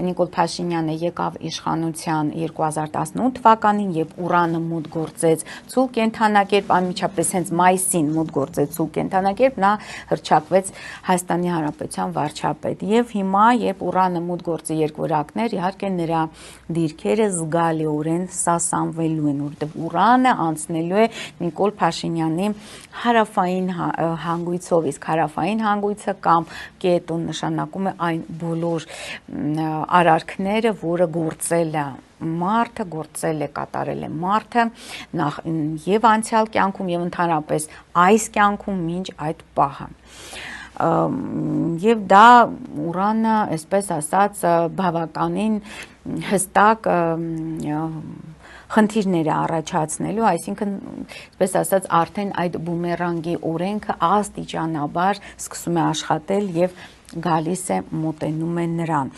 Նիկոլ Փաշինյանը եկավ իշխանության 2018 թվականին, երբ Ուրանը մոտ գործեց ցուլ կենթանակերպ, անմիջապես հենց մայիսին մոտ գործեց ցուլ կենթանակերպ, նա հռչակվեց Հայաստանի Հանրապետության վարչապետ։ Եվ հիմա, երբ Ուրանը մոտ գործի երկվորյակներ, իհարկե նրա դիրքերը զգալիորեն սասանվելու են, որտեղ Ուրանը անցնելու է Նիկոլ Փաշինյանի հարավային հանգույցով, իսկ հարավային հանգույցը կամ կետը նշանակում է այն բոլոր արարքները, որը գործել է մարդը, գործել է, կատարել է մարդը եւ անցյալ կյանքում եւ ընդհանրապես այս կյանքում մինչ այդ պահը։ Եվ դա Ուրանը, այսպես ասած, բավականին հստակ խնդիրներ է առաջացնելու, այսինքն, այսպես ասած, արդեն այդ բումերանգի օրենքը աստիճանաբար սկսում է աշխատել եւ գալիս է մոտենում է նրան։